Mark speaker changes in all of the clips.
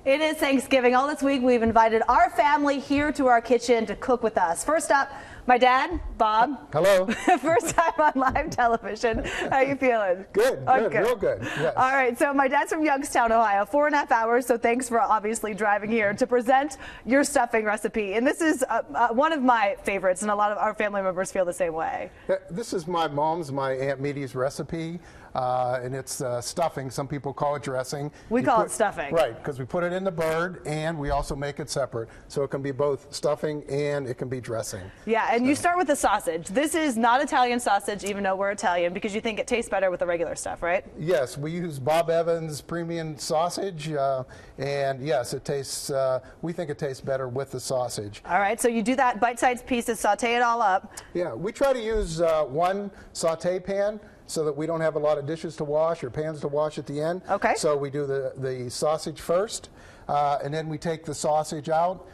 Speaker 1: It is Thanksgiving. All this week we've invited our family here to our kitchen to cook with us. First up, my dad, Bob.
Speaker 2: Hello.
Speaker 1: First time on live television. How you feeling?
Speaker 2: Good,
Speaker 1: Okay.
Speaker 2: good, real good. Yes.
Speaker 1: All right, so my dad's from Youngstown, Ohio, 4.5 hours, so thanks for obviously driving here to present your stuffing recipe. And this is one of my favorites, and a lot of our family members feel the same way.
Speaker 2: This is my mom's, my Aunt Meady's recipe, and it's stuffing. Some people call it dressing.
Speaker 1: We call it stuffing.
Speaker 2: Right, because we put it in the bird, and we also make it separate. So it can be both stuffing and it can be dressing.
Speaker 1: Yeah, and you start with the sausage. This is not Italian sausage, even though we're Italian, because you think it tastes better with the regular stuff, right?
Speaker 2: Yes, we use Bob Evans premium sausage, and yes, it tastes. We think it tastes better with the sausage.
Speaker 1: All right, so you do that bite-sized pieces, saute it all up.
Speaker 2: Yeah, we try to use one saute pan so that we don't have a lot of dishes to wash or pans to wash at the end.
Speaker 1: Okay.
Speaker 2: So we do the sausage first, and then we take the sausage out.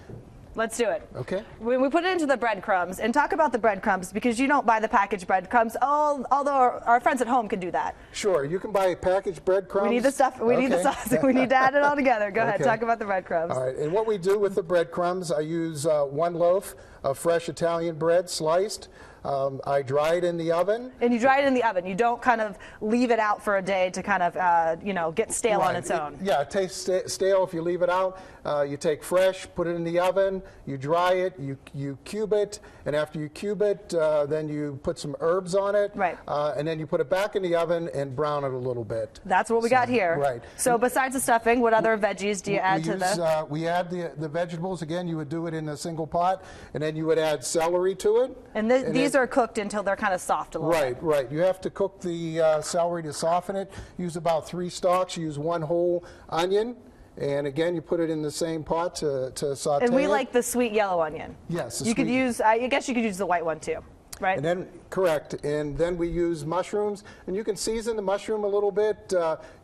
Speaker 1: Let's do it.
Speaker 2: Okay.
Speaker 1: We put it into the breadcrumbs, and talk about the breadcrumbs, because you don't buy the packaged breadcrumbs, although our friends at home can do that.
Speaker 2: Sure, you can buy packaged breadcrumbs.
Speaker 1: We need the stuff. We need the sausage. We need to add it all together. Go ahead. Talk about the breadcrumbs.
Speaker 2: All right, and what we do with the breadcrumbs, I use 1 loaf of fresh Italian bread sliced. I dry it in the oven. And
Speaker 1: you dry it in the oven. You don't kind of leave it out for a day to kind of, get stale on its own.
Speaker 2: Yeah, it tastes stale if you leave it out. You take fresh, put it in the oven, you dry it, you cube it, and after you cube it, then you put some herbs on it.
Speaker 1: Right.
Speaker 2: And then you put it back in the oven and brown it a little bit.
Speaker 1: That's what we got here.
Speaker 2: Right.
Speaker 1: So besides the stuffing, what other veggies do you add to the?
Speaker 2: We add the vegetables. Again, you would do it in a single pot, and then you would add celery to it.
Speaker 1: And these are cooked until they're kind of soft a little bit.
Speaker 2: Right. You have to cook the celery to soften it. Use about 3 stalks. Use 1 whole onion. And again, you put it in the same pot to saute.
Speaker 1: And we like the sweet yellow onion.
Speaker 2: Yes.
Speaker 1: You could use, I guess you could use the white one too, right?
Speaker 2: And then, correct. And then we use mushrooms. And you can season the mushroom a little bit.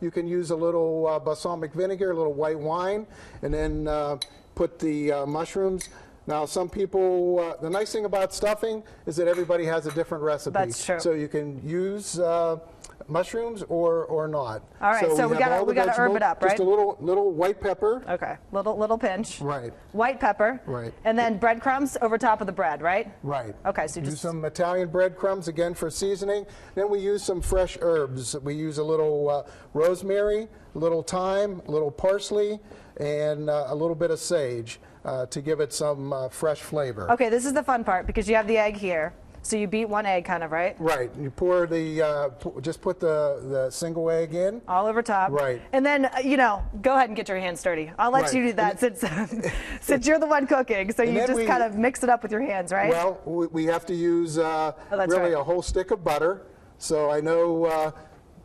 Speaker 2: You can use a little balsamic vinegar, a little white wine, and then put the mushrooms. Now, some people, the nice thing about stuffing is that everybody has a different recipe.
Speaker 1: That's true.
Speaker 2: So you can use mushrooms or not.
Speaker 1: All right, so we got to herb it up, right?
Speaker 2: Just a little white pepper.
Speaker 1: Okay, little pinch.
Speaker 2: Right.
Speaker 1: White pepper.
Speaker 2: Right.
Speaker 1: And then breadcrumbs over top of the bread, right?
Speaker 2: Right.
Speaker 1: Okay, so
Speaker 2: use some Italian breadcrumbs again for seasoning. Then we use some fresh herbs. We use a little rosemary, a little thyme, a little parsley, and a little bit of sage to give it some fresh flavor.
Speaker 1: Okay, this is the fun part, because you have the egg here. So you beat 1 egg, kind of, right?
Speaker 2: Right. You pour just put the single egg in.
Speaker 1: All over top.
Speaker 2: Right.
Speaker 1: And then, go ahead and get your hands dirty. I'll let you do that since you're the one cooking. So you just kind of mix it up with your hands, right?
Speaker 2: Well, we have to use really a whole stick of butter. So I know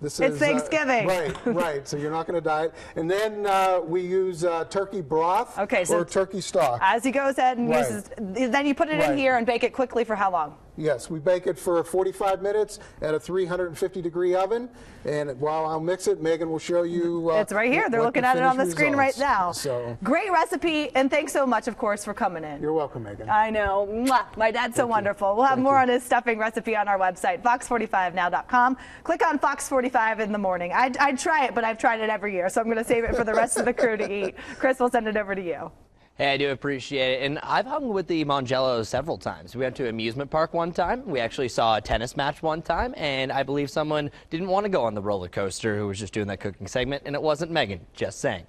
Speaker 2: it's
Speaker 1: Thanksgiving.
Speaker 2: Right. So you're not going to diet. And then we use turkey broth or turkey stock.
Speaker 1: As he goes ahead and uses, then you put it in here and bake it quickly for how long?
Speaker 2: Yes, we bake it for 45 minutes at a 350-degree oven. And while I'll mix it, Megan will show you.
Speaker 1: It's right here. They're looking at it on the screen right now.
Speaker 2: So
Speaker 1: great recipe, and thanks so much, of course, for coming in.
Speaker 2: You're welcome, Megan.
Speaker 1: I know. Mwah. My dad's so wonderful. We'll have more on his stuffing recipe on our website, fox45now.com. Click on Fox 45 in the morning. I'd try it, but I've tried it every year, so I'm going to save it for the rest of the crew to eat. Chris, we'll send it over to you.
Speaker 3: Hey, I do appreciate it. And I've hung with the Mongellos several times. We went to an amusement park one time. We actually saw a tennis match one time. And I believe someone didn't want to go on the roller coaster who was just doing that cooking segment. And it wasn't Meghan, just saying.